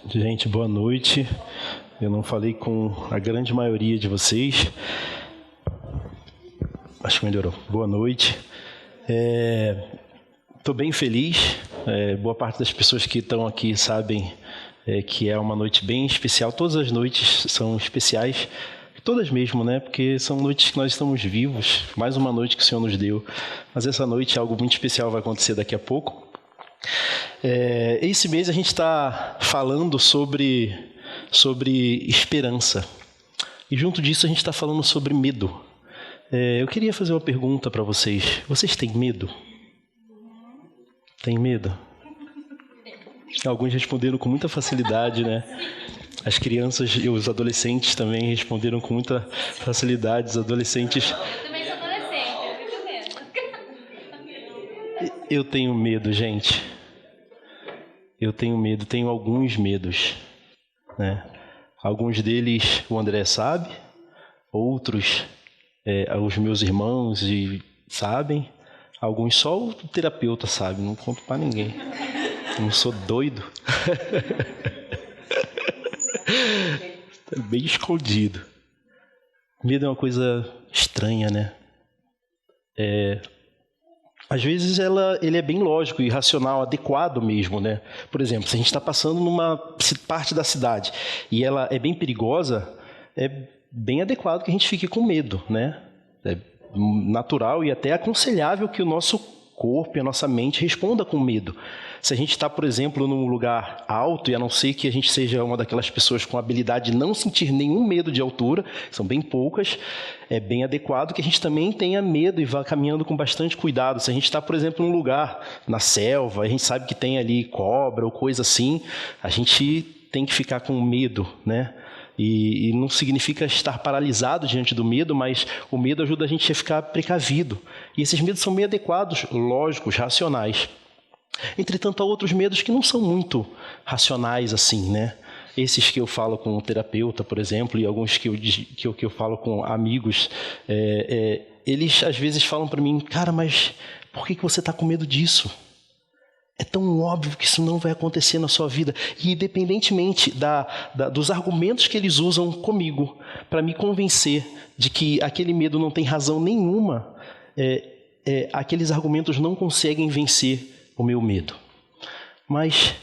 Gente, boa noite. Eu não falei com a grande maioria de vocês. Acho que melhorou. Boa noite. Estou bem feliz. Boa parte das pessoas que estão aqui sabem que é uma noite bem especial. Todas as noites são especiais. Todas mesmo, né? Porque são noites que nós estamos vivos. Mais uma noite que o Senhor nos deu. Mas essa noite algo muito especial vai acontecer daqui a pouco. Esse mês a gente está falando sobre esperança. E junto disso a gente está falando sobre medo. Eu queria fazer uma pergunta para vocês. Vocês têm medo? Tem medo? Alguns responderam com muita facilidade, né? As crianças e os adolescentes também responderam com muita facilidade. Os adolescentes... Eu também sou adolescente, eu tenho medo. Eu tenho medo, gente. Eu tenho medo, tenho alguns medos, né? Alguns deles o André sabe, outros os meus irmãos sabem, alguns só o terapeuta sabe, não conto para ninguém. Eu não sou doido. Bem escondido. Medo é uma coisa estranha, né? Às vezes ele é bem lógico e racional, adequado mesmo, né? Por exemplo, se a gente está passando numa parte da cidade e ela é bem perigosa, é bem adequado que a gente fique com medo, né? É natural e até aconselhável que o nosso corpo e a nossa mente responda com medo. Se a gente está, por exemplo, num lugar alto, e a não ser que a gente seja uma daquelas pessoas com a habilidade de não sentir nenhum medo de altura, são bem poucas, é bem adequado que a gente também tenha medo e vá caminhando com bastante cuidado. Se a gente está, por exemplo, num lugar na selva, a gente sabe que tem ali cobra ou coisa assim, a gente tem que ficar com medo, né? E não significa estar paralisado diante do medo, mas o medo ajuda a gente a ficar precavido. E esses medos são bem adequados, lógicos, racionais. Entretanto, há outros medos que não são muito racionais assim, né? Esses que eu falo com o terapeuta, por exemplo, e alguns que eu falo com amigos, eles às vezes falam para mim, cara, mas por que você está com medo disso? É tão óbvio que isso não vai acontecer na sua vida. E independentemente dos argumentos que eles usam comigo para me convencer de que aquele medo não tem razão nenhuma, aqueles argumentos não conseguem vencer o meu medo. Mas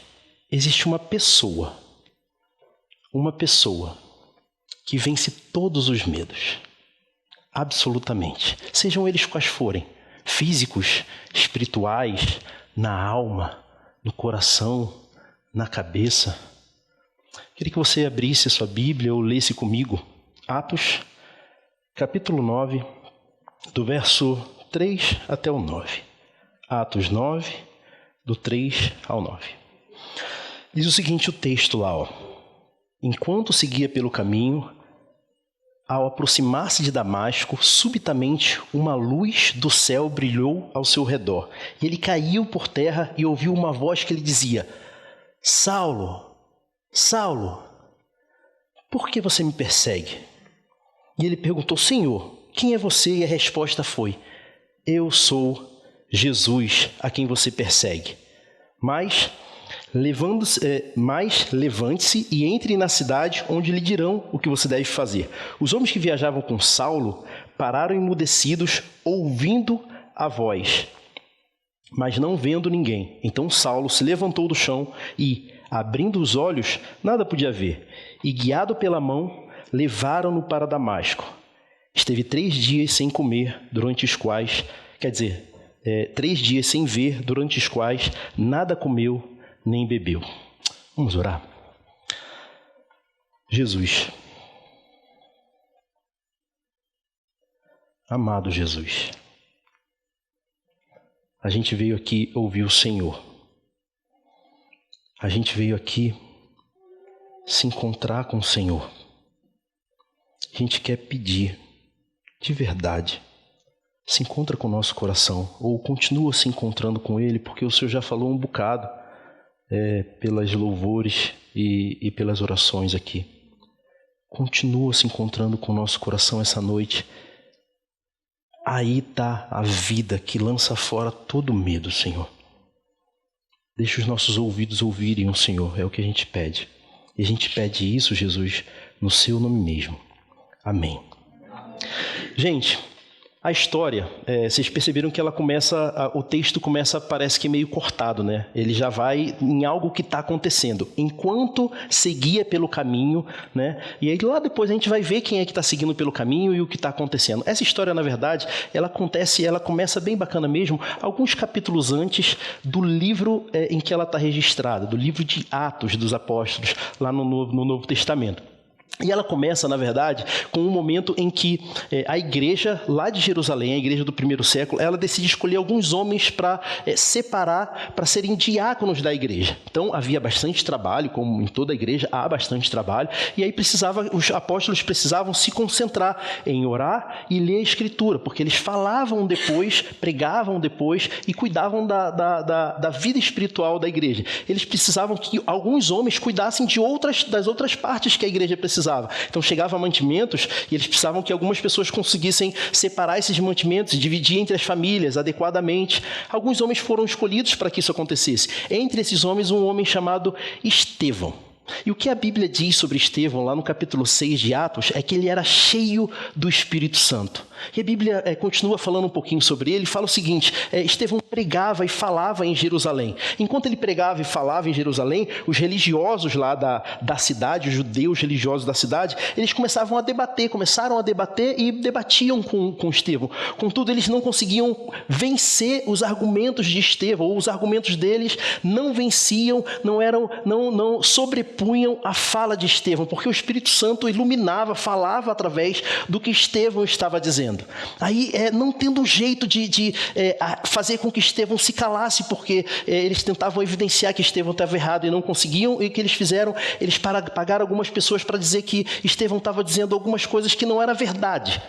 existe uma pessoa que vence todos os medos. Absolutamente. Sejam eles quais forem. Físicos, espirituais, na alma, no coração, na cabeça. Queria que você abrisse a sua Bíblia ou lesse comigo Atos, capítulo 9, do verso 3 até o 9. Atos 9, do 3 ao 9. Diz o seguinte o texto lá, ó. Enquanto seguia pelo caminho, ao aproximar-se de Damasco, subitamente uma luz do céu brilhou ao seu redor. E ele caiu por terra e ouviu uma voz que lhe dizia: Saulo, Saulo, por que você me persegue? E ele perguntou: Senhor, quem é você? E a resposta foi: Eu sou Jesus, a quem você persegue. Mas levante-se e entre na cidade, onde lhe dirão o que você deve fazer. Os homens que viajavam com Saulo pararam emudecidos, ouvindo a voz, mas não vendo ninguém. Então Saulo se levantou do chão e, abrindo os olhos, nada podia ver. E, guiado pela mão, levaram-no para Damasco. Esteve 3 dias sem comer, durante os quais, 3 dias sem ver, durante os quais nada comeu nem bebeu. Vamos orar. Jesus, amado Jesus, a gente veio aqui ouvir o Senhor. A gente veio aqui se encontrar com o Senhor. A gente quer pedir, de verdade, se encontra com o nosso coração, ou continua se encontrando com Ele, porque o Senhor já falou um bocado pelas louvores e pelas orações aqui. Continua se encontrando com o nosso coração essa noite. Aí está a vida que lança fora todo medo, Senhor. Deixa os nossos ouvidos ouvirem o Senhor, é o que a gente pede. E a gente pede isso, Jesus, no seu nome mesmo. Amém. Gente, a história, vocês perceberam que ela começa, o texto começa, parece que meio cortado, né? Ele já vai em algo que está acontecendo. Enquanto seguia pelo caminho, né? E aí lá depois a gente vai ver quem é que está seguindo pelo caminho e o que está acontecendo. Essa história, na verdade, ela começa bem bacana mesmo, alguns capítulos antes do livro em que ela está registrada, do livro de Atos dos Apóstolos, lá no Novo Testamento. E ela começa, na verdade, com um momento em que a igreja lá de Jerusalém, a igreja do primeiro século, ela decide escolher alguns homens para separar, para serem diáconos da igreja. Então, havia bastante trabalho, como em toda a igreja, há bastante trabalho, e aí os apóstolos precisavam se concentrar em orar e ler a Escritura, porque eles falavam depois, pregavam depois e cuidavam da vida espiritual da igreja. Eles precisavam que alguns homens cuidassem das outras partes que a igreja precisava. Então chegava mantimentos e eles precisavam que algumas pessoas conseguissem separar esses mantimentos e dividir entre as famílias adequadamente. Alguns homens foram escolhidos para que isso acontecesse. Entre esses homens, um homem chamado Estevão. E o que a Bíblia diz sobre Estevão, lá no capítulo 6 de Atos, é que ele era cheio do Espírito Santo. E a Bíblia continua falando um pouquinho sobre ele, fala o seguinte, Estevão pregava e falava em Jerusalém. Enquanto ele pregava e falava em Jerusalém, os religiosos lá da cidade, os judeus religiosos da cidade, eles começaram a debater e debatiam com Estevão. Contudo, eles não conseguiam vencer os argumentos de Estevão, ou os argumentos deles não venciam, não sobrepunham a fala de Estevão, porque o Espírito Santo iluminava, falava através do que Estevão estava dizendo. Aí, não tendo um jeito de fazer com que Estevão se calasse, porque eles tentavam evidenciar que Estevão estava errado e não conseguiam, e o que eles fizeram? Eles pagaram algumas pessoas para dizer que Estevão estava dizendo algumas coisas que não era verdade.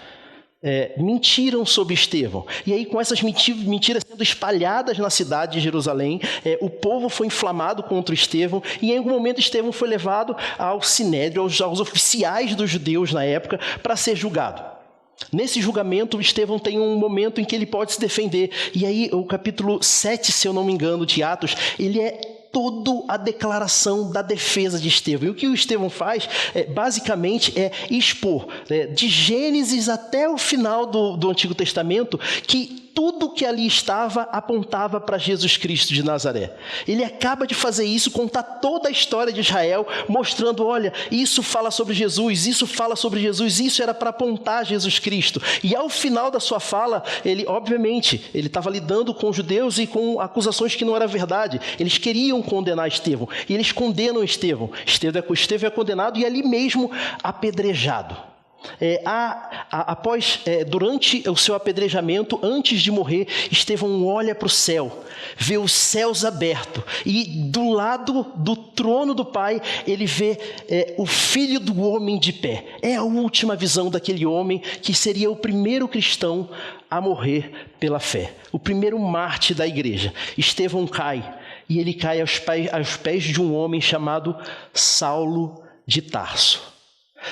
Mentiram sobre Estevão. E aí, com essas mentiras sendo espalhadas na cidade de Jerusalém, o povo foi inflamado contra Estevão, e em algum momento Estevão foi levado ao sinédrio, aos oficiais dos judeus na época, para ser julgado. Nesse julgamento, Estevão tem um momento em que ele pode se defender. E aí, o capítulo 7, se eu não me engano, de Atos, ele é toda a declaração da defesa de Estevão. E o que o Estevão faz, basicamente, é expor, de Gênesis até o final do Antigo Testamento, que tudo que ali estava apontava para Jesus Cristo de Nazaré. Ele acaba de fazer isso, contar toda a história de Israel, mostrando, olha, isso fala sobre Jesus, isso fala sobre Jesus, isso era para apontar Jesus Cristo. E ao final da sua fala, ele estava lidando com os judeus e com acusações que não era verdade. Eles queriam condenar Estevão, e eles condenam Estevão. Estevão é condenado e ali mesmo apedrejado. Durante o seu apedrejamento, antes de morrer, Estevão olha para o céu, vê os céus abertos, e do lado do trono do Pai, ele vê o Filho do Homem de pé. É a última visão daquele homem que seria o primeiro cristão a morrer pela fé, o primeiro mártir da igreja. Estevão cai, e ele cai aos pés de um homem chamado Saulo de Tarso.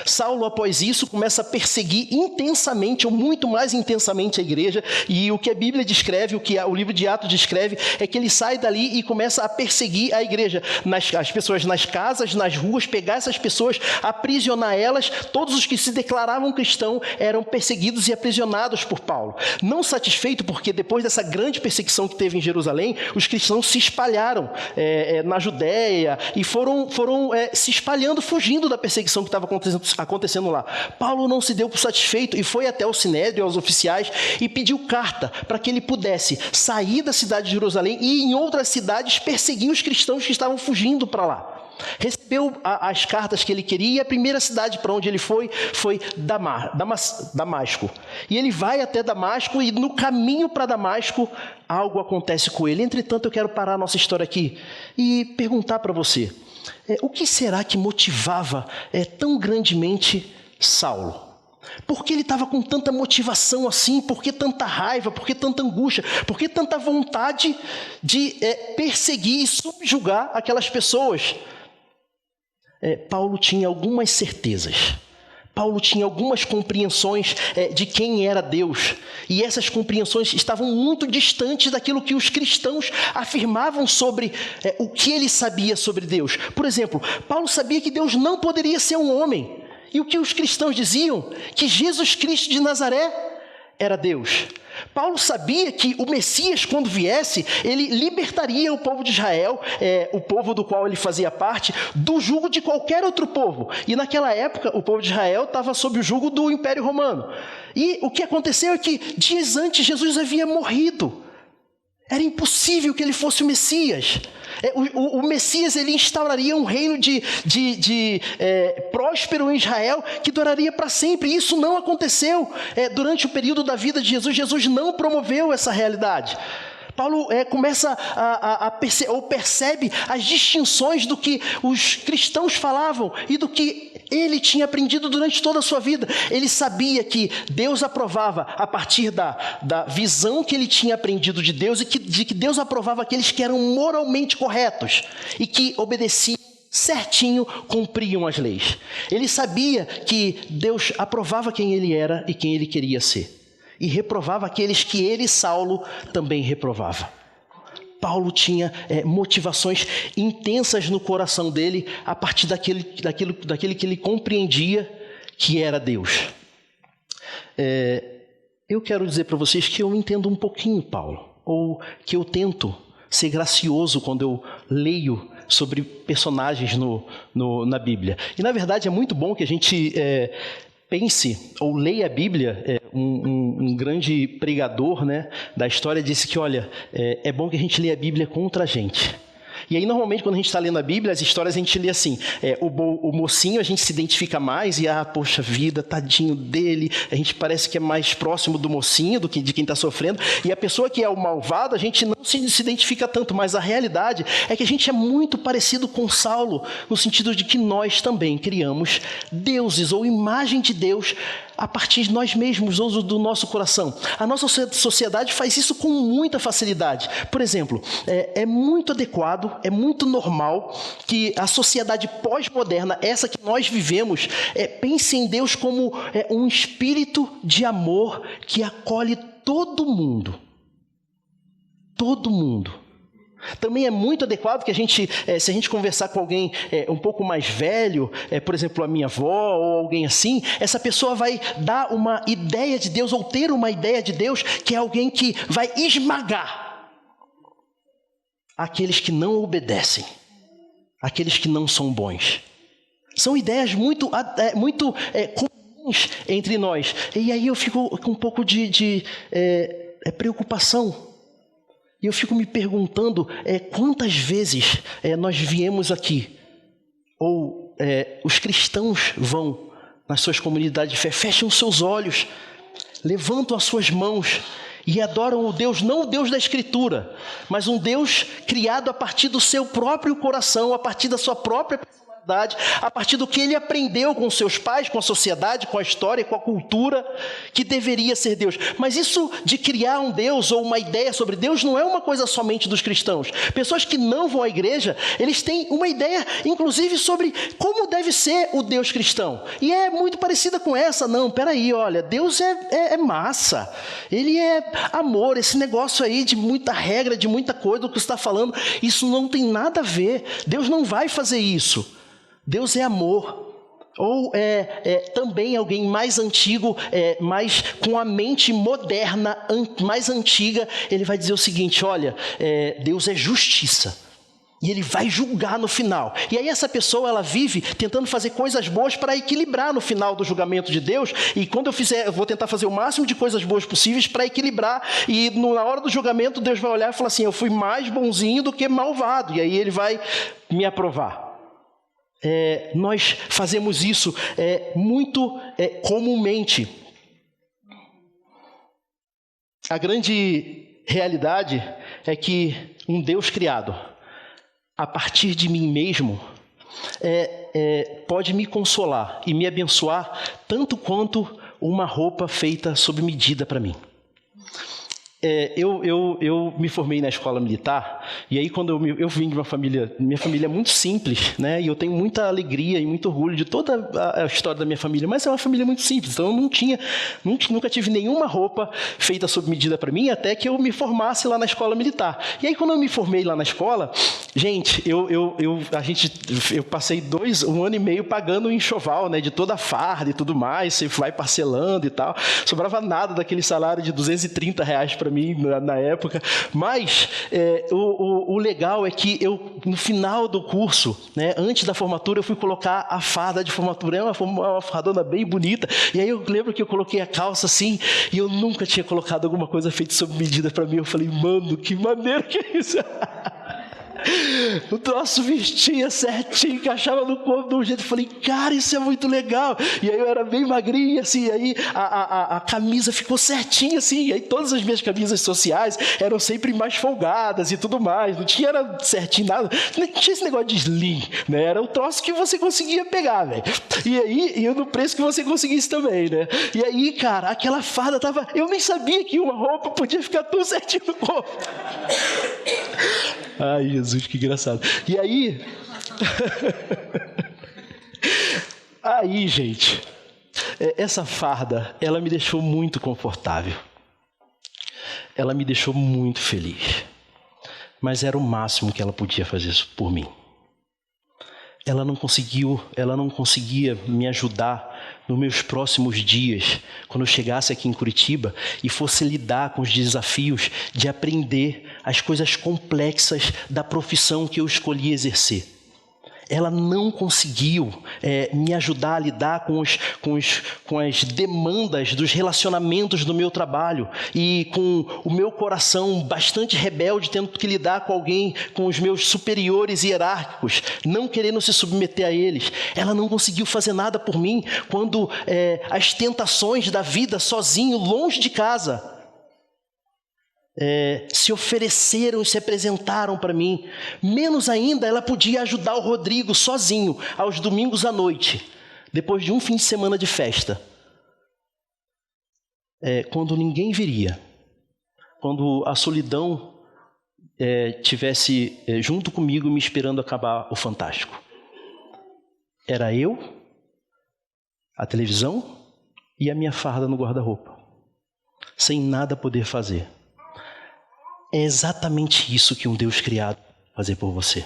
Saulo, após isso, começa a perseguir intensamente, ou muito mais intensamente, a igreja, e o que a Bíblia descreve, o que o livro de Atos descreve, é que ele sai dali e começa a perseguir a igreja, as pessoas nas casas, nas ruas, pegar essas pessoas, aprisionar elas. Todos os que se declaravam cristãos eram perseguidos e aprisionados por Paulo. Não satisfeito, porque depois dessa grande perseguição que teve em Jerusalém, os cristãos se espalharam na Judéia e foram se espalhando, fugindo da perseguição que estava acontecendo lá. Paulo não se deu por satisfeito e foi até o sinédrio, aos oficiais, e pediu carta para que ele pudesse sair da cidade de Jerusalém e em outras cidades perseguir os cristãos que estavam fugindo para lá. Recebeu as cartas que ele queria, e a primeira cidade para onde ele foi Damasco. E ele vai até Damasco, e no caminho para Damasco algo acontece com ele. Entretanto, eu quero parar a nossa história aqui e perguntar para você, o que será que motivava tão grandemente Saulo? Por que ele estava com tanta motivação assim? Por que tanta raiva? Por que tanta angústia? Por que tanta vontade de perseguir e subjugar aquelas pessoas? Paulo tinha algumas certezas. Paulo tinha algumas compreensões de quem era Deus, e essas compreensões estavam muito distantes daquilo que os cristãos afirmavam sobre o que ele sabia sobre Deus. Por exemplo, Paulo sabia que Deus não poderia ser um homem, e o que os cristãos diziam? Que Jesus Cristo de Nazaré era Deus. Paulo sabia que o Messias, quando viesse, ele libertaria o povo de Israel, o povo do qual ele fazia parte, do jugo de qualquer outro povo. E naquela época, o povo de Israel estava sob o jugo do Império Romano. E o que aconteceu é que, dias antes, Jesus havia morrido. Era impossível que ele fosse o Messias. O Messias, ele instauraria um reino próspero em Israel que duraria para sempre. E isso não aconteceu durante o período da vida de Jesus. Jesus não promoveu essa realidade. Paulo começa percebe as distinções do que os cristãos falavam e do que ele tinha aprendido durante toda a sua vida. Ele sabia que Deus aprovava a partir da visão que ele tinha aprendido de Deus, e de que Deus aprovava aqueles que eram moralmente corretos e que obedeciam certinho, cumpriam as leis. Ele sabia que Deus aprovava quem ele era e quem ele queria ser, e reprovava aqueles que ele, Saulo, também reprovava. Paulo tinha motivações intensas no coração dele a partir daquele que ele compreendia que era Deus. Eu quero dizer para vocês que eu entendo um pouquinho Paulo, ou que eu tento ser gracioso quando eu leio sobre personagens na Bíblia. E na verdade é muito bom que a gente pense ou leia a Bíblia. Um grande pregador, né, da história disse que, olha, é bom que a gente leia a Bíblia contra a gente. E aí, normalmente, quando a gente está lendo a Bíblia, as histórias a gente lê assim, o mocinho a gente se identifica mais e, poxa vida, tadinho dele, a gente parece que é mais próximo do mocinho do que de quem está sofrendo, e a pessoa que é o malvado, a gente não se identifica tanto, mas a realidade é que a gente é muito parecido com Saulo, no sentido de que nós também criamos deuses ou imagem de Deus a partir de nós mesmos, ou do nosso coração. A nossa sociedade faz isso com muita facilidade. Por exemplo, é muito adequado, é muito normal que a sociedade pós-moderna, essa que nós vivemos, pense em Deus como um espírito de amor que acolhe todo mundo. Todo mundo. Também é muito adequado que a gente, se a gente conversar com alguém um pouco mais velho, por exemplo, a minha avó ou alguém assim, essa pessoa vai dar uma ideia de Deus, ou ter uma ideia de Deus, que é alguém que vai esmagar aqueles que não obedecem, aqueles que não são bons. São ideias muito comuns entre nós. E aí eu fico com um pouco de preocupação. E eu fico me perguntando quantas vezes nós viemos aqui, ou os cristãos vão nas suas comunidades de fé, fecham os seus olhos, levantam as suas mãos e adoram o Deus, não o Deus da Escritura, mas um Deus criado a partir do seu próprio coração, a partir da sua própria personalidade, a partir do que ele aprendeu com seus pais, com a sociedade, com a história, com a cultura, que deveria ser Deus. Mas isso de criar um Deus ou uma ideia sobre Deus não é uma coisa somente dos cristãos. Pessoas que não vão à igreja, eles têm uma ideia, inclusive, sobre como deve ser o Deus cristão. E é muito parecida com essa. Não, peraí, olha, Deus é massa. Ele é amor. Esse negócio aí de muita regra, de muita coisa, do que você está falando, isso não tem nada a ver. Deus não vai fazer isso. Deus é amor. Ou também alguém mais antigo, mais com a mente moderna, mais antiga, ele vai dizer o seguinte, olha, Deus é justiça. E ele vai julgar no final. E aí essa pessoa, ela vive tentando fazer coisas boas para equilibrar no final do julgamento de Deus. E quando eu vou tentar fazer o máximo de coisas boas possíveis para equilibrar. E na hora do julgamento, Deus vai olhar e falar assim, eu fui mais bonzinho do que malvado. E aí ele vai me aprovar. Nós fazemos isso muito comumente. A grande realidade é que um Deus criado a partir de mim mesmo pode me consolar e me abençoar tanto quanto uma roupa feita sob medida para mim. Eu me formei na escola militar, e aí quando eu vim de uma família, minha família é muito simples, né? E eu tenho muita alegria e muito orgulho de toda a história da minha família, mas é uma família muito simples, então eu nunca tive nenhuma roupa feita sob medida para mim, até que eu me formasse lá na escola militar. E aí quando eu me formei lá na escola, gente, eu passei 1 ano e meio pagando o enxoval, né? De toda a farda e tudo mais, você vai parcelando e tal, sobrava nada daquele salário de R$230 para mim na época, mas o legal é que eu, no final do curso, né, antes da formatura, eu fui colocar a farda de formatura, é uma fardona bem bonita, e aí eu lembro que eu coloquei a calça assim, e eu nunca tinha colocado alguma coisa feita sob medida para mim, eu falei, mano, que maneiro que é isso! O troço vestia certinho, encaixava no corpo de um jeito. Eu falei, cara, isso é muito legal. E aí eu era bem magrinho, e assim, aí a camisa ficou certinha, assim. E aí todas as minhas camisas sociais eram sempre mais folgadas e tudo mais. Não tinha era certinho nada. Não tinha esse negócio de slim, né? Era o troço que você conseguia pegar, velho. E aí, no preço que você conseguisse também, né? E aí, cara, aquela farda tava... Eu nem sabia que uma roupa podia ficar tão certinho no corpo. Ai, Jesus, que engraçado. E aí... Aí, gente, essa farda, ela me deixou muito confortável. Ela me deixou muito feliz. Mas era o máximo que ela podia fazer por mim. Ela não conseguia me ajudar nos meus próximos dias, quando eu chegasse aqui em Curitiba e fosse lidar com os desafios de aprender as coisas complexas da profissão que eu escolhi exercer. Ela não conseguiu me ajudar a lidar com as demandas dos relacionamentos do meu trabalho e com o meu coração bastante rebelde, tendo que lidar com os meus superiores hierárquicos, não querendo se submeter a eles. Ela não conseguiu fazer nada por mim quando as tentações da vida sozinho, longe de casa, se ofereceram e se apresentaram para mim. Menos ainda, ela podia ajudar o Rodrigo sozinho, aos domingos à noite, depois de um fim de semana de festa. Quando ninguém viria, quando a solidão tivesse junto comigo me esperando acabar o Fantástico. Era eu, a televisão e a minha farda no guarda-roupa, sem nada poder fazer. É exatamente isso que um Deus criado pode fazer por você.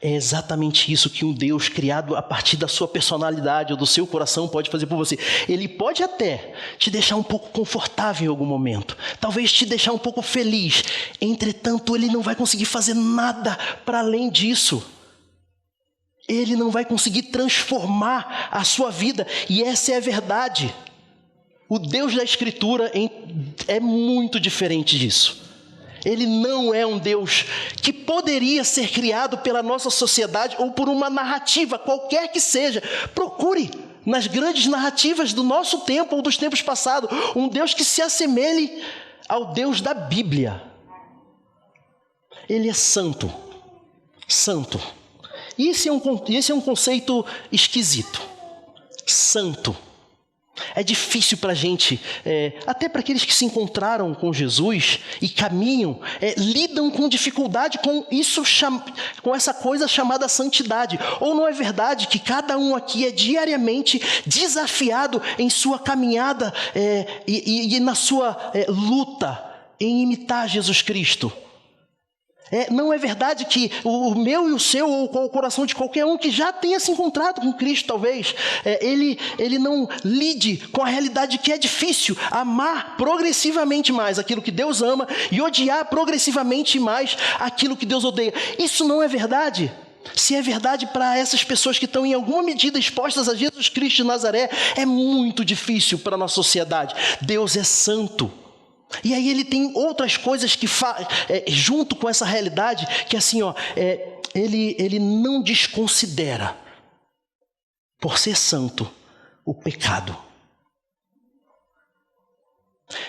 É exatamente isso que um Deus criado a partir da sua personalidade ou do seu coração pode fazer por você. Ele pode até te deixar um pouco confortável em algum momento. Talvez te deixar um pouco feliz. Entretanto, ele não vai conseguir fazer nada para além disso. Ele não vai conseguir transformar a sua vida. E essa é a verdade. O Deus da Escritura é muito diferente disso. Ele não é um Deus que poderia ser criado pela nossa sociedade ou por uma narrativa, qualquer que seja. Procure nas grandes narrativas do nosso tempo ou dos tempos passados, um Deus que se assemelhe ao Deus da Bíblia. Ele é santo. Santo. E esse é um conceito esquisito. Santo. É difícil para a gente, até para aqueles que se encontraram com Jesus e caminham, lidam com dificuldade com isso, com essa coisa chamada santidade. Ou não é verdade que cada um aqui é diariamente desafiado em sua caminhada e na sua luta em imitar Jesus Cristo? Não é verdade que o meu e o seu, ou o coração de qualquer um que já tenha se encontrado com Cristo, talvez, ele não lide com a realidade que é difícil amar progressivamente mais aquilo que Deus ama e odiar progressivamente mais aquilo que Deus odeia. Isso não é verdade. Se é verdade para essas pessoas que estão em alguma medida expostas a Jesus Cristo de Nazaré, é muito difícil para a nossa sociedade. Deus é santo. E aí ele tem outras coisas que junto com essa realidade, que assim, ele não desconsidera, por ser santo, o pecado.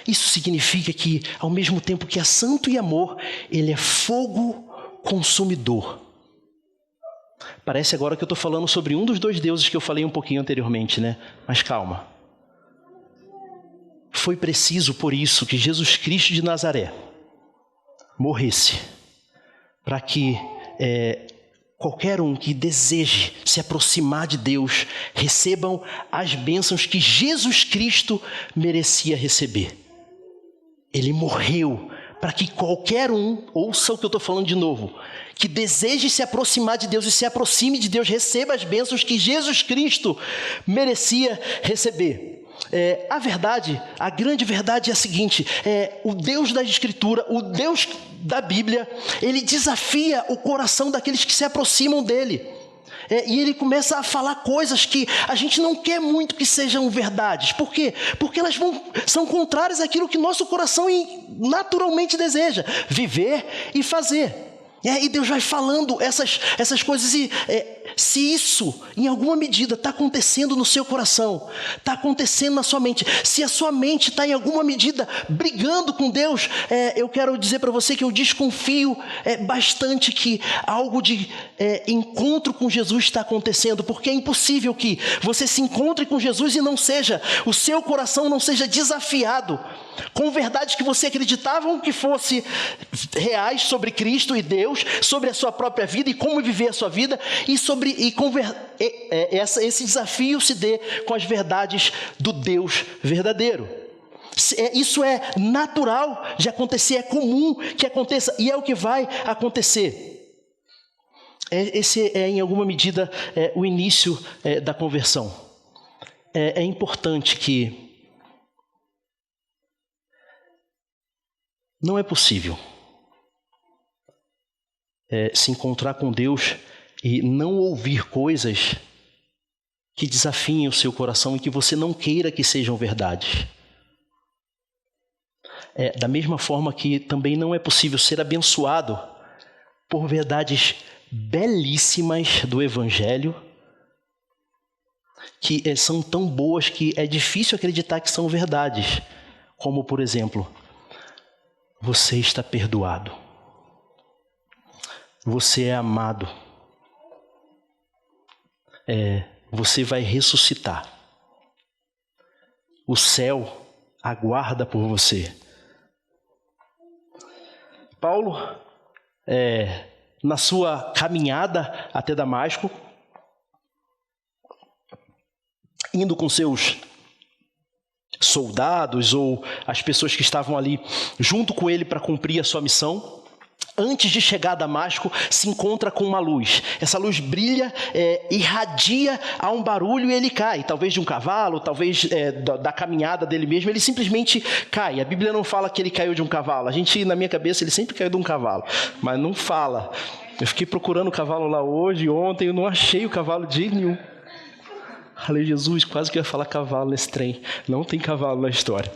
Isso significa que, ao mesmo tempo que é santo e amor, ele é fogo consumidor. Parece agora que eu estou falando sobre um dos dois deuses que eu falei um pouquinho anteriormente, né? Mas calma. foi preciso, por isso, que Jesus Cristo de Nazaré morresse, para que qualquer um que deseje se aproximar de Deus recebam as bênçãos que Jesus Cristo merecia receber. Ele morreu para que qualquer um, ouça o que eu estou falando de novo, que deseje se aproximar de Deus e se aproxime de Deus, receba as bênçãos que Jesus Cristo merecia receber. A grande verdade é a seguinte: o Deus da Escritura, o Deus da Bíblia, ele desafia o coração daqueles que se aproximam dele. E ele começa a falar coisas que a gente não quer muito que sejam verdades. Por quê? Porque elas são contrárias àquilo que nosso coração naturalmente deseja viver e fazer. E Deus vai falando essas coisas, e se isso em alguma medida está acontecendo no seu coração, está acontecendo na sua mente, se a sua mente está em alguma medida brigando com Deus, eu quero dizer para você que eu desconfio bastante que algo de encontro com Jesus está acontecendo, porque é impossível que você se encontre com Jesus e o seu coração não seja desafiado com verdades que você acreditava que fossem reais sobre Cristo e Deus, sobre a sua própria vida e como viver a sua vida, esse desafio se dê com as verdades do Deus verdadeiro. Isso é natural de acontecer, é comum que aconteça, e é o que vai acontecer. Esse é, em alguma medida, o início da conversão. É importante que não é possível se encontrar com Deus e não ouvir coisas que desafiem o seu coração e que você não queira que sejam verdades. Da mesma forma que também não é possível ser abençoado por verdades belíssimas do Evangelho, que são tão boas que é difícil acreditar que são verdades, como, por exemplo, você está perdoado, você é amado, você vai ressuscitar, o céu aguarda por você. Paulo, na sua caminhada até Damasco, indo com seus soldados ou as pessoas que estavam ali junto com ele para cumprir a sua missão, antes de chegar a Damasco, se encontra com uma luz. Essa luz brilha, irradia, há um barulho e ele cai. Talvez de um cavalo, talvez da caminhada dele mesmo, ele simplesmente cai. A Bíblia não fala que ele caiu de um cavalo. Na minha cabeça, ele sempre caiu de um cavalo, mas não fala. Eu fiquei procurando o cavalo lá hoje, ontem, eu não achei o cavalo de jeito nenhum. Falei, Jesus, quase que eu ia falar cavalo nesse trem. Não tem cavalo na história.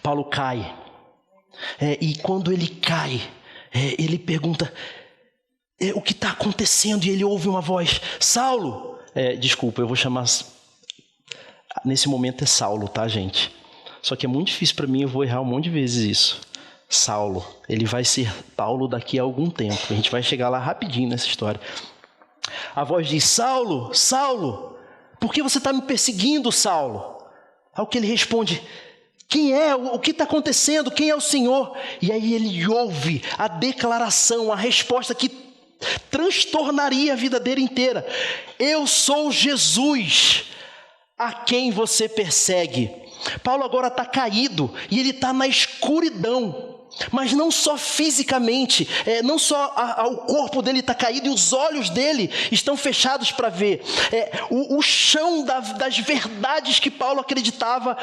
Paulo cai. E quando ele cai, ele pergunta, o que está acontecendo? E ele ouve uma voz, Saulo. Desculpa, eu vou chamar... Nesse momento é Saulo, tá, gente? Só que é muito difícil para mim, eu vou errar um monte de vezes isso. Saulo. Ele vai ser Paulo daqui a algum tempo. A gente vai chegar lá rapidinho nessa história. A voz diz, Saulo, Saulo, por que você está me perseguindo, Saulo? Ao que ele responde, quem é? O que está acontecendo? Quem é o Senhor? E aí ele ouve a declaração, a resposta que transtornaria a vida dele inteira. Eu sou Jesus, a quem você persegue. Paulo agora está caído e ele está na escuridão. Mas não só fisicamente, não só o corpo dele está caído e os olhos dele estão fechados para ver. O chão das verdades que Paulo acreditava,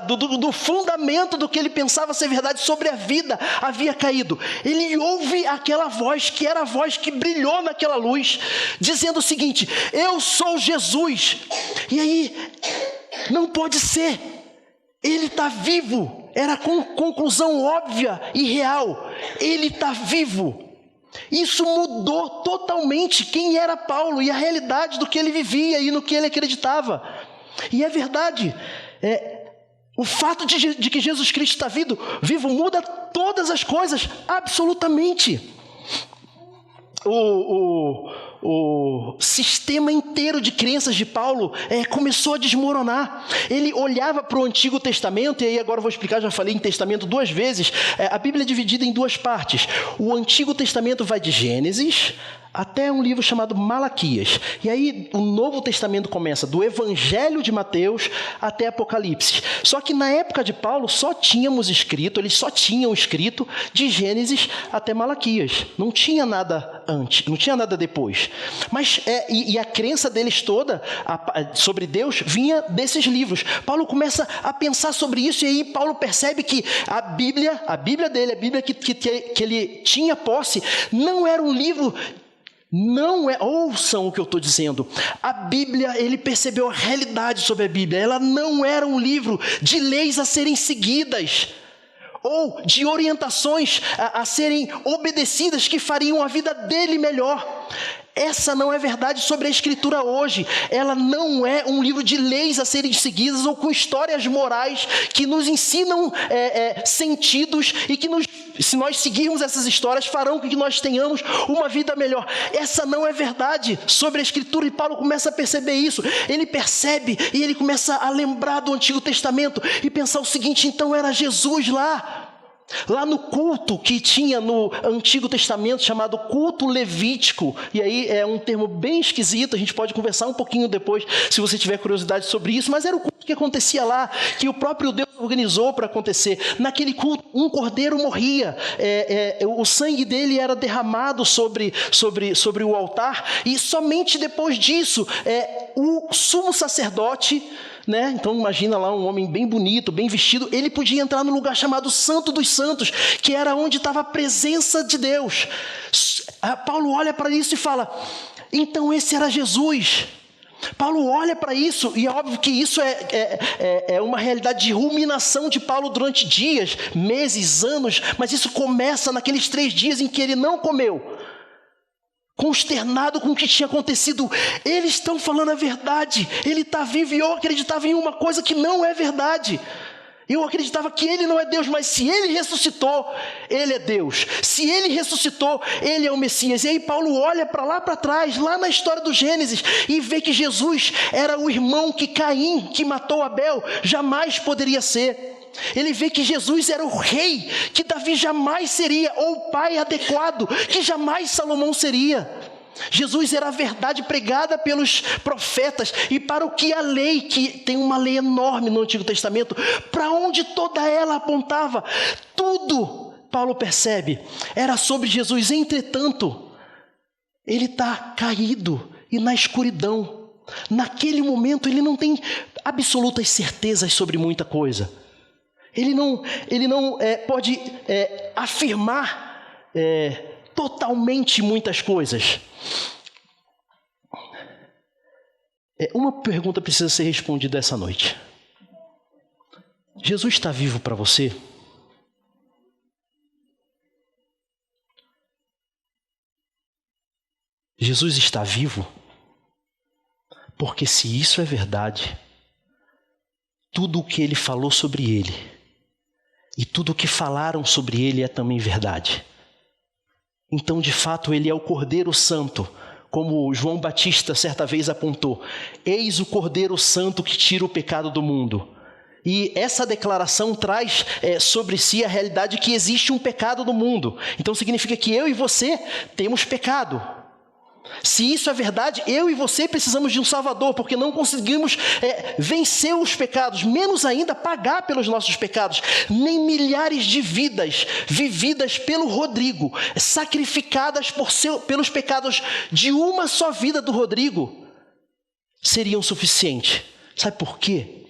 do fundamento do que ele pensava ser verdade sobre a vida, havia caído. Ele ouve aquela voz, que era a voz que brilhou naquela luz, dizendo o seguinte, eu sou Jesus. E aí, não pode ser, ele está vivo. Era a conclusão óbvia e real. Ele está vivo. Isso mudou totalmente quem era Paulo e a realidade do que ele vivia e no que ele acreditava. E é verdade. O fato de que Jesus Cristo está vivo muda todas as coisas, absolutamente. o sistema inteiro de crenças de Paulo começou a desmoronar. Ele olhava para o Antigo Testamento, e aí agora eu vou explicar, já falei em Testamento 2 vezes, a Bíblia é dividida em 2 partes. O Antigo Testamento vai de Gênesis até um livro chamado Malaquias. E aí o Novo Testamento começa do Evangelho de Mateus até Apocalipse. Só que na época de Paulo eles só tinham escrito de Gênesis até Malaquias. Não tinha nada antes, não tinha nada depois. Mas a crença deles toda sobre Deus vinha desses livros. Paulo começa a pensar sobre isso, e aí Paulo percebe que a Bíblia dele, a Bíblia que ele tinha posse, não era um livro. Ouçam o que eu estou dizendo. A Bíblia, ele percebeu a realidade sobre a Bíblia. Ela não era um livro de leis a serem seguidas, ou de orientações a serem obedecidas que fariam a vida dele melhor. Essa não é verdade sobre a Escritura hoje. Ela não é um livro de leis a serem seguidas ou com histórias morais que nos ensinam sentidos e que se nós seguirmos essas histórias, farão com que nós tenhamos uma vida melhor. Essa não é verdade sobre a Escritura, e Paulo começa a perceber isso. Ele percebe e ele começa a lembrar do Antigo Testamento e pensar o seguinte: então era Jesus lá no culto que tinha no Antigo Testamento, chamado culto levítico. E aí é um termo bem esquisito, a gente pode conversar um pouquinho depois, se você tiver curiosidade sobre isso, mas era o culto que acontecia lá, que o próprio Deus organizou para acontecer. Naquele culto, um cordeiro morria, o sangue dele era derramado sobre o altar, e somente depois disso, o sumo sacerdote, né? Então imagina lá um homem bem bonito, bem vestido, ele podia entrar no lugar chamado Santo dos Santos, que era onde estava a presença de Deus. Paulo olha para isso e fala: então esse era Jesus. Paulo olha para isso, e é óbvio que isso é uma realidade de ruminação de Paulo durante dias, meses, anos, mas isso começa naqueles 3 dias em que ele não comeu. Consternado com o que tinha acontecido, eles estão falando a verdade, ele está vivo, e eu acreditava em uma coisa que não é verdade. Eu acreditava que ele não é Deus, mas se ele ressuscitou, ele é Deus. Se ele ressuscitou, ele é o Messias. E aí Paulo olha para lá para trás, lá na história do Gênesis, e vê que Jesus era o irmão que Caim, que matou Abel, jamais poderia ser. Ele vê que Jesus era o rei que Davi jamais seria, ou o pai adequado que jamais Salomão seria. Jesus era a verdade pregada pelos profetas, e para o que a lei, que tem uma lei enorme no Antigo Testamento, para onde toda ela apontava, tudo, Paulo percebe, era sobre Jesus. Entretanto, ele está caído e na escuridão. Naquele momento ele não tem absolutas certezas sobre muita coisa. Ele não pode afirmar totalmente muitas coisas. Uma pergunta precisa ser respondida essa noite: Jesus está vivo para você? Jesus está vivo? Porque se isso é verdade, tudo o que ele falou sobre ele e tudo o que falaram sobre ele é também verdade. Então, de fato, ele é o Cordeiro Santo, como João Batista certa vez apontou: eis o Cordeiro Santo que tira o pecado do mundo. E essa declaração traz sobre si a realidade que existe um pecado no mundo. Então significa que eu e você temos pecado. Se isso é verdade, eu e você precisamos de um Salvador, porque não conseguimos vencer os pecados, menos ainda pagar pelos nossos pecados. Nem milhares de vidas vividas pelo Rodrigo, sacrificadas pelos pecados de uma só vida do Rodrigo, seriam suficientes. Sabe por quê?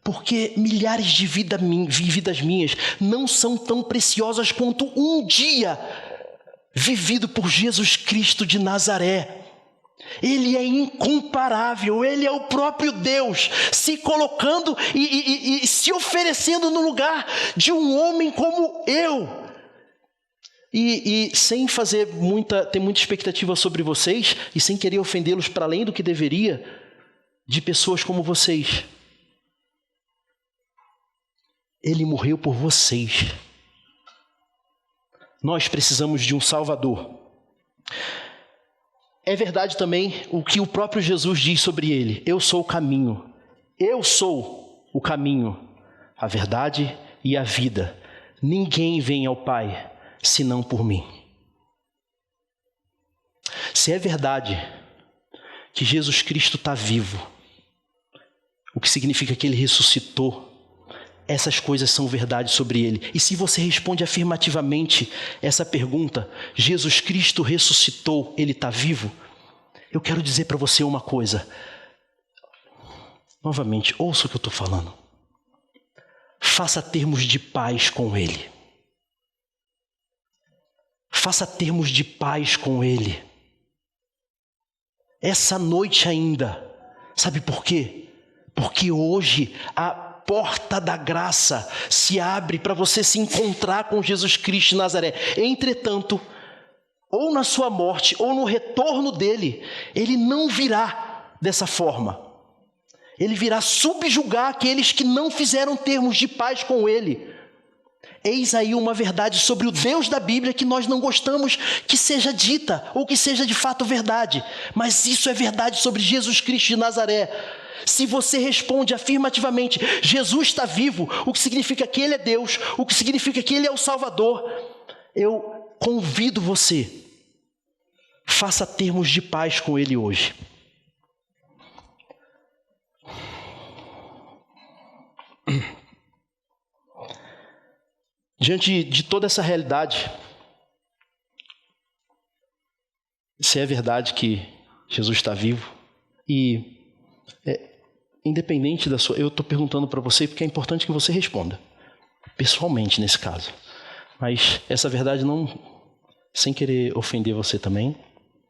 Porque milhares de vidas minhas não são tão preciosas quanto um dia vivido por Jesus Cristo de Nazaré. Ele é incomparável, ele é o próprio Deus, se colocando e se oferecendo no lugar de um homem como eu. E sem ter muita expectativa sobre vocês, e sem querer ofendê-los para além do que deveria, de pessoas como vocês. Ele morreu por vocês. Nós precisamos de um Salvador. é verdade também o que o próprio Jesus diz sobre ele: eu sou o caminho, eu sou o caminho, a verdade e a vida. Ninguém vem ao Pai senão por mim. Se é verdade que Jesus Cristo está vivo, o que significa que ele ressuscitou, essas coisas são verdade sobre ele. E se você responde afirmativamente essa pergunta, Jesus Cristo ressuscitou, ele está vivo, eu quero dizer para você uma coisa. Novamente, ouça o que eu estou falando. Faça termos de paz com ele. Faça termos de paz com ele. Essa noite ainda. Sabe por quê? Porque hoje a porta da graça se abre para você se encontrar com Jesus Cristo de Nazaré. Entretanto, ou na sua morte, ou no retorno dele, ele não virá dessa forma. Ele virá subjugar aqueles que não fizeram termos de paz com ele. Eis aí uma verdade sobre o Deus da Bíblia que nós não gostamos que seja dita, ou que seja de fato verdade. Mas isso é verdade sobre Jesus Cristo de Nazaré. Se você responde afirmativamente, Jesus está vivo, o que significa que ele é Deus, o que significa que ele é o Salvador, eu convido você, faça termos de paz com ele hoje. Diante de toda essa realidade, se é verdade que Jesus está vivo, e independente da sua... Eu estou perguntando para você porque é importante que você responda, pessoalmente nesse caso. Mas essa verdade não... Sem querer ofender você também,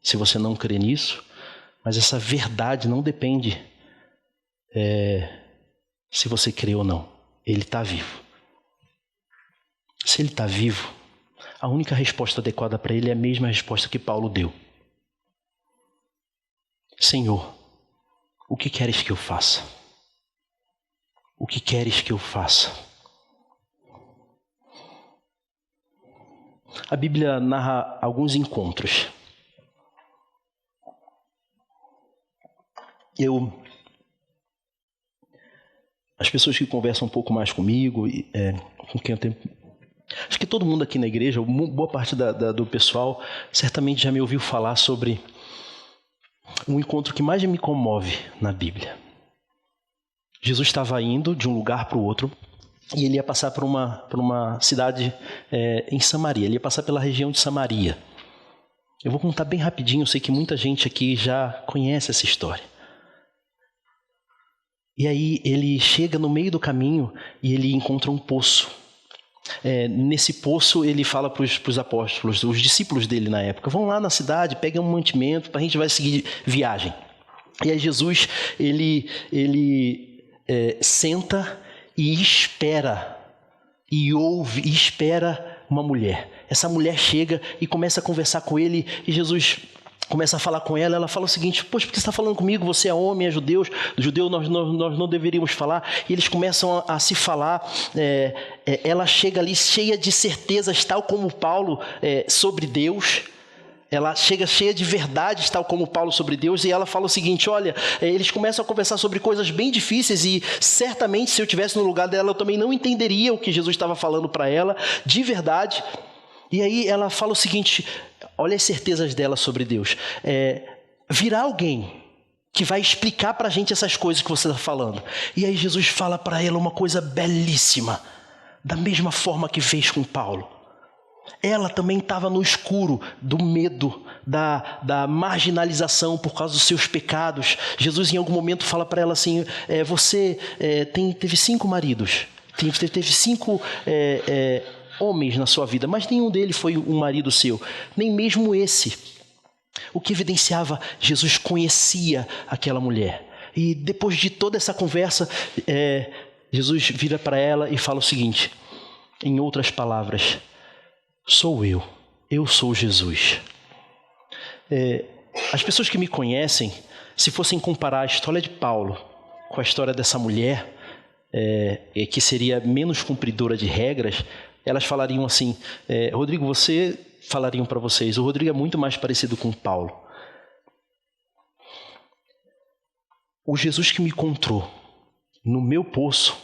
se você não crê nisso, mas essa verdade não depende se você crê ou não. Ele está vivo. Se ele está vivo, a única resposta adequada para ele é a mesma resposta que Paulo deu. Senhor, o que queres que eu faça? O que queres que eu faça? A Bíblia narra alguns encontros. As pessoas que conversam um pouco mais comigo, com quem eu tenho... Acho que todo mundo aqui na igreja, boa parte do pessoal, certamente já me ouviu falar sobre um encontro que mais me comove na Bíblia. Jesus estava indo de um lugar para o outro e ele ia passar por uma cidade em Samaria. Ele ia passar pela região de Samaria. Eu vou contar bem rapidinho, eu sei que muita gente aqui já conhece essa história. E aí ele chega no meio do caminho e ele encontra um poço. Nesse poço ele fala para os apóstolos, os discípulos dele na época: vão lá na cidade, peguem um mantimento, a gente vai seguir viagem. E aí Jesus, ele senta e espera, e ouve, e espera uma mulher. Essa mulher chega e começa a conversar com ele, e Jesus começa a falar com ela. Ela fala o seguinte: poxa, por que você está falando comigo? Você é homem, é judeu nós não deveríamos falar. E eles começam a se falar. Ela chega ali cheia de certezas, tal como Paulo, sobre Deus. Ela chega cheia de verdades, tal como Paulo, sobre Deus. E ela fala o seguinte: olha, eles começam a conversar sobre coisas bem difíceis, e certamente se eu estivesse no lugar dela eu também não entenderia o que Jesus estava falando para ela, de verdade. E aí ela fala o seguinte: olha as certezas dela sobre Deus. Virá alguém que vai explicar para a gente essas coisas que você está falando. E aí Jesus fala para ela uma coisa belíssima, da mesma forma que fez com Paulo. Ela também estava no escuro do medo, da marginalização por causa dos seus pecados. Jesus em algum momento fala para ela assim: você teve 5 maridos, teve 5 homens na sua vida, mas nenhum deles foi um marido seu, nem mesmo esse. O que evidenciava, Jesus conhecia aquela mulher. E depois de toda essa conversa, Jesus vira para ela e fala o seguinte, em outras palavras: sou eu sou Jesus. As pessoas que me conhecem, se fossem comparar a história de Paulo com a história dessa mulher, que seria menos cumpridora de regras, elas falariam assim: Rodrigo, falariam para vocês, o Rodrigo é muito mais parecido com Paulo. o Jesus que me encontrou no meu poço,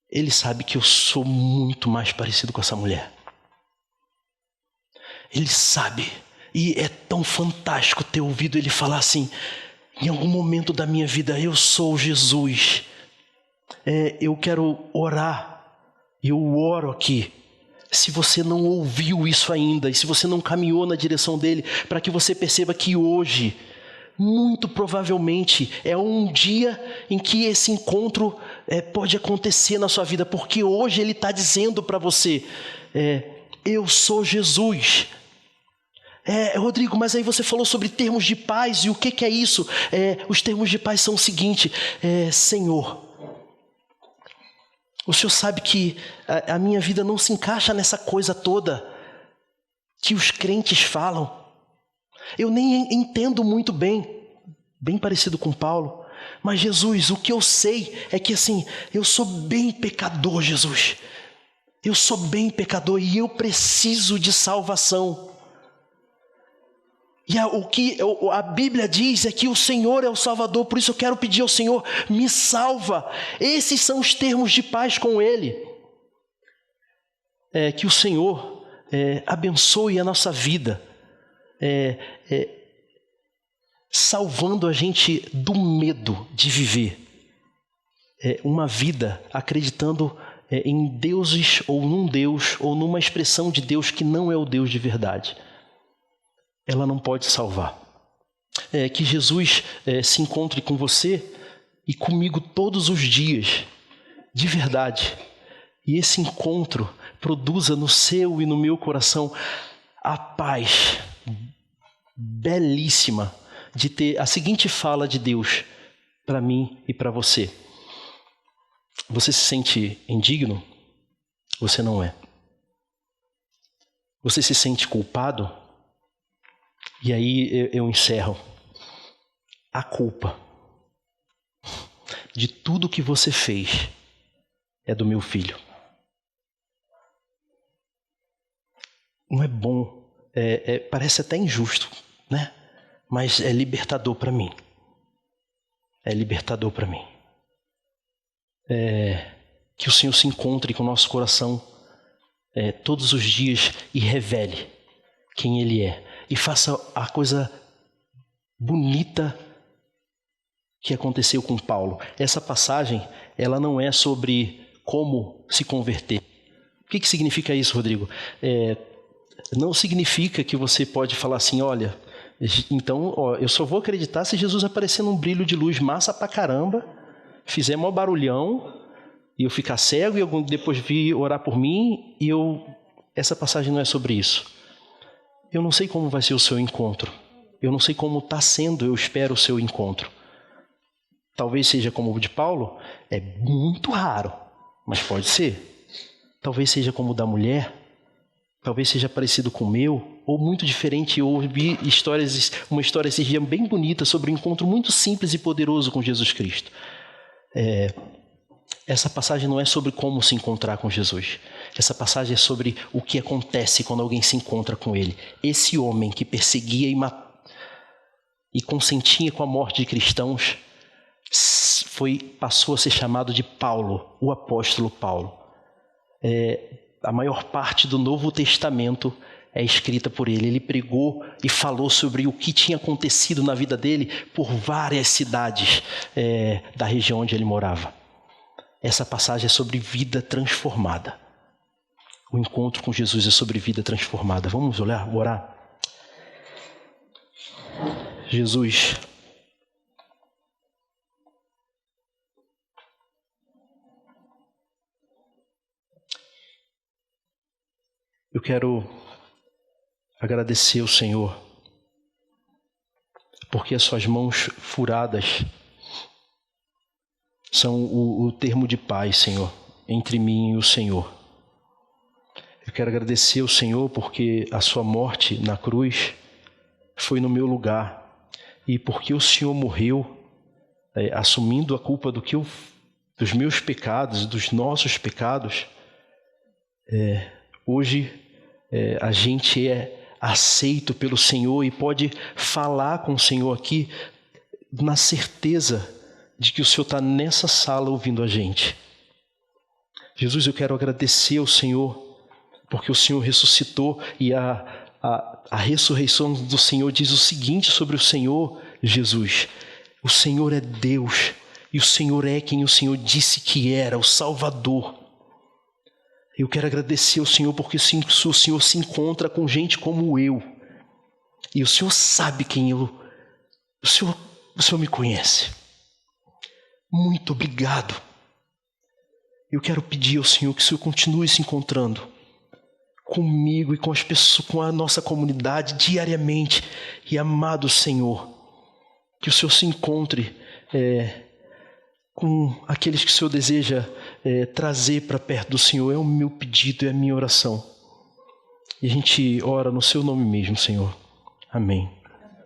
ele sabe que eu sou muito mais parecido com essa mulher. Ele sabe. E é tão fantástico ter ouvido ele falar assim, em algum momento da minha vida, eu sou Jesus. Eu quero orar. Eu oro aqui. Se você não ouviu isso ainda, e se você não caminhou na direção dele, para que você perceba que hoje, muito provavelmente, é um dia em que esse encontro pode acontecer na sua vida, porque hoje ele está dizendo para você, eu sou Jesus. Rodrigo, mas aí você falou sobre termos de paz, e o que é isso? Os termos de paz são o seguinte, Senhor, o Senhor sabe que a minha vida não se encaixa nessa coisa toda que os crentes falam. Eu nem entendo muito bem parecido com Paulo, mas Jesus, o que eu sei é que assim, eu sou bem pecador, Jesus. Eu sou bem pecador e eu preciso de salvação. E o que a Bíblia diz é que o Senhor é o Salvador, por isso eu quero pedir ao Senhor, me salva. Esses são os termos de paz com Ele. Que o Senhor abençoe a nossa vida, salvando a gente do medo de viver uma vida acreditando em deuses ou num Deus ou numa expressão de Deus que não é o Deus de verdade. Ela não pode salvar. Que Jesus se encontre com você e comigo todos os dias, de verdade. E esse encontro produza no seu e no meu coração a paz belíssima de ter a seguinte fala de Deus para mim e para você. Você se sente indigno? Você não é. Você se sente culpado? E aí eu encerro. A culpa de tudo que você fez é do meu filho. Não é bom, parece até injusto, né? Mas é libertador para mim. É libertador para mim. Que o Senhor se encontre com o nosso coração todos os dias e revele quem Ele é. E faça a coisa bonita que aconteceu com Paulo. Essa passagem, ela não é sobre como se converter. O que significa isso, Rodrigo? Não significa que você pode falar assim, olha, então eu só vou acreditar se Jesus aparecer num brilho de luz massa pra caramba, fizer maior barulhão, e eu ficar cego, e depois vir orar por mim, essa passagem não é sobre isso. Eu não sei como vai ser o seu encontro. Eu não sei como está sendo, eu espero, o seu encontro. Talvez seja como o de Paulo, é muito raro, mas pode ser. Talvez seja como o da mulher, talvez seja parecido com o meu, ou muito diferente. Eu ouvi uma história esses dias bem bonita sobre um encontro muito simples e poderoso com Jesus Cristo. Essa passagem não é sobre como se encontrar com Jesus. Essa passagem é sobre o que acontece quando alguém se encontra com Ele. Esse homem que perseguia e consentia com a morte de cristãos passou a ser chamado de Paulo, o apóstolo Paulo. A maior parte do Novo Testamento é escrita por ele. Ele pregou e falou sobre o que tinha acontecido na vida dele por várias cidades da região onde ele morava. Essa passagem é sobre vida transformada. O encontro com Jesus é sobre vida transformada. Vamos orar? Jesus, eu quero agradecer ao Senhor, porque as suas mãos furadas são o termo de paz, Senhor, entre mim e o Senhor. Eu quero agradecer ao Senhor porque a sua morte na cruz foi no meu lugar. E porque o Senhor morreu, assumindo a culpa dos meus pecados, dos nossos pecados, hoje a gente é aceito pelo Senhor e pode falar com o Senhor aqui na certeza de que o Senhor está nessa sala ouvindo a gente. Jesus, eu quero agradecer ao Senhor, porque o Senhor ressuscitou e a ressurreição do Senhor diz o seguinte sobre o Senhor Jesus: o Senhor é Deus e o Senhor é quem o Senhor disse que era, o Salvador. Eu quero agradecer ao Senhor porque o Senhor se encontra com gente como eu. E o Senhor sabe quem eu... O Senhor me conhece. Muito obrigado. Eu quero pedir ao Senhor que o Senhor continue se encontrando comigo e com as pessoas, com a nossa comunidade diariamente. E amado Senhor, que o Senhor se encontre com aqueles que o Senhor deseja trazer para perto do Senhor. É o meu pedido, é a minha oração. E a gente ora no seu nome mesmo, Senhor. Amém.